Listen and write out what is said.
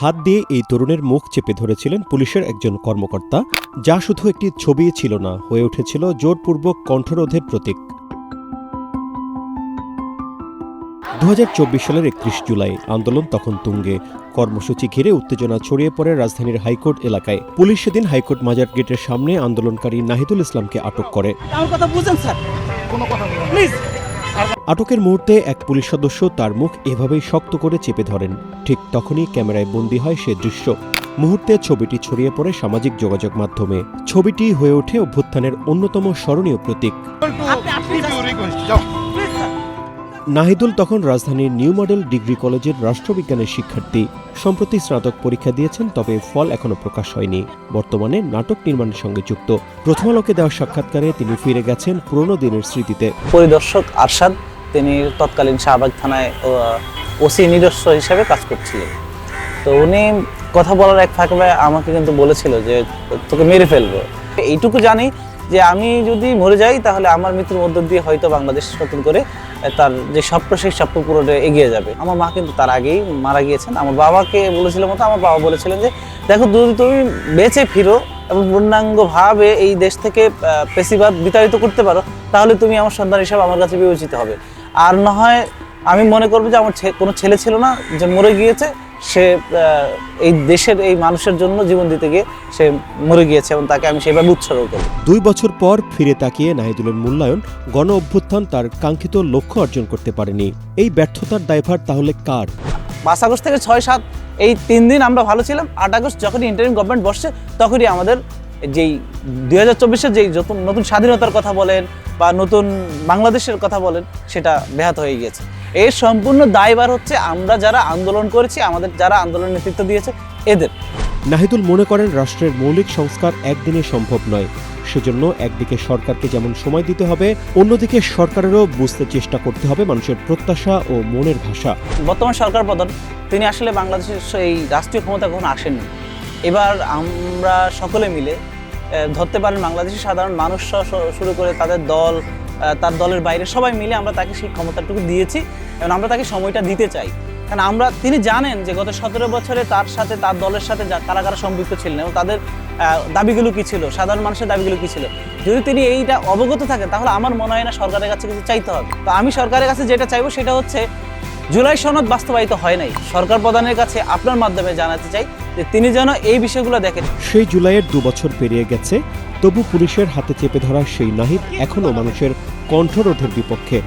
হাত দিয়ে এই তরুণের মুখ চেপে ধরেছিলেন পুলিশের একজন কর্মকর্তা, যা শুধু একটি ছবি ছিল না, হয়ে উঠেছিল জোরপূর্বক কণ্ঠরোধের প্রতীক। 2024 সালের 31 জুলাই আন্দোলন তখন তুঙ্গে। কর্মসূচি ঘিরে উত্তেজনা ছড়িয়ে পড়ে রাজধানীর হাইকোর্ট এলাকায়। পুলিশ সেদিন হাইকোর্ট মাজার গেটের সামনে আন্দোলনকারী নাহিদুল ইসলামকে আটক করে। আটকের মুহূর্তে এক পুলিশ সদস্য তার মুখ এভাবেই শক্ত করে চেপে ধরেন। ঠিক তখনই ক্যামেরায় বন্দী হয় সে দৃশ্য। মুহূর্তে ছবিটি ছড়িয়ে পড়ে সামাজিক যোগাযোগ মাধ্যমে। ছবিটি হয়ে ওঠে অভ্যুত্থানের অন্যতম স্মরণীয় প্রতীক। নাহিদুল তখন রাজধানীর নিউ মডেল ডিগ্রি কলেজের রাষ্ট্রবিজ্ঞানের শিক্ষার্থী। সম্প্রতি স্নাতক পরীক্ষা দিয়েছেন, তবে ফল এখনো প্রকাশ হয়নি। বর্তমানে নাটক নির্মাণের সঙ্গে যুক্ত। প্রথম আলোকে দেওয়া সাক্ষাৎকারে তিনি ফিরে গেছেন পুরনো দিনের স্মৃতিতে। পরিদর্শক আরশাদ, তিনি তৎকালীন শাহবাগ থানায় ওসি নিজস্ব হিসেবে কাজ করছিলেন। তো উনি কথা বলার এক ফাঁকে আমাকে কিন্তু বলেছিল যে তোকে মেরে ফেলবো। এইটুকু জানি যে আমি যদি মরে যাই তাহলে আমার মৃত্যুর মধ্য দিয়ে হয়তো বাংলাদেশ নতুন করে তার যে স্বপ্ন সেই স্বপ্ন পূরণে এগিয়ে যাবে। আমার মা কিন্তু তার আগেই মারা গিয়েছেন। আমার বাবাকে বলেছিল মতো আমার বাবা বলেছিলেন যে দেখো, যদি তুমি বেঁচে ফিরো এবং পূর্ণাঙ্গভাবে এই দেশ থেকে পেশিবাদ বিতাড়িত করতে পারো, তাহলে তুমি আমার সন্তান হিসাবে আমার কাছে বিবেচিত হবে। আর না হয় আমি মনে করবো যে আমার কোনো ছেলে ছিল না যে মরে গিয়েছে, সে এই দেশের এই মানুষের জন্য জীবন দিতে গিয়ে সে মরে গিয়েছে এবং তাকে আমি সেভাবে উৎসর্গ করি। 2 বছর পর ফিরে তাকিয়ে নাহিদুলের মূল্যায়ন, গণ অভ্যুত্থান তার কাঙ্ক্ষিত লক্ষ্য অর্জন করতে পারেনি। এই ব্যর্থতার দায়ভার তাহলে কার? 5 আগস্ট থেকে 6-7 এই 3 দিন আমরা ভালো ছিলাম। 8 আগস্ট যখনই ইন্টারিম গভর্নমেন্ট বসছে, তখনই আমাদের যেই 2024-এর যেই নতুন স্বাধীনতার কথা বলেন বা নতুন বাংলাদেশের কথা বলেন, সেটা ব্যাহত হয়ে গিয়েছে। এর সম্পূর্ণ দায়ভার হচ্ছে আমরা যারা আন্দোলন করেছি, আমাদের যারা আন্দোলন নেতৃত্ব দিয়েছে এদের। নাহিদুল মনে করেন রাষ্ট্রের মৌলিক সংস্কার একদিনে সম্ভব নয়। সেজন্য একদিকে সরকারকে যেমন সময় দিতে হবে, অন্যদিকে সরকারেরও বুঝতে চেষ্টা করতে হবে মানুষের প্রত্যাশা ও মনের ভাষা। বর্তমান সরকার প্রধান তিনি আসলে বাংলাদেশের এই রাষ্ট্রীয় ক্ষমতা কখনো আসেননি। এবার আমরা সকলে মিলে ধরতে পারেন বাংলাদেশের সাধারণ মানুষ শুরু করে তাদের দল, তার দলের বাইরে সবাই মিলে আমরা তাকে সেই ক্ষমতাটুকু দিয়েছি এবং আমরা তাকে সময়টা দিতে চাই। কারণ তিনি জানেন যে গত 17 বছরে তার সাথে, তার দলের সাথে কারা কারা সম্পৃক্ত ছিলেন এবং তাদের দাবিগুলো কী ছিল, সাধারণ মানুষের দাবিগুলো কী ছিল। যদি তিনি এইটা অবগত থাকেন, তাহলে আমার মনে হয় না সরকারের কাছে কিছু চাইতে হবে। তো আমি সরকারের কাছে যেটা চাইবো সেটা হচ্ছে, জুলাই সনদ বাস্তবায়িত হয় নাই, সরকার প্রধানের কাছে আপনার মাধ্যমে জানাতে চাই যে তিনি যেন এই বিষয়গুলো দেখেন। সেই জুলাইয়ের 2 বছর পেরিয়ে গেছে, তবু পুলিশের হাতে চেপে ধরা সেই নাহিদ এখনও মানুষের কণ্ঠরোধের বিপক্ষে।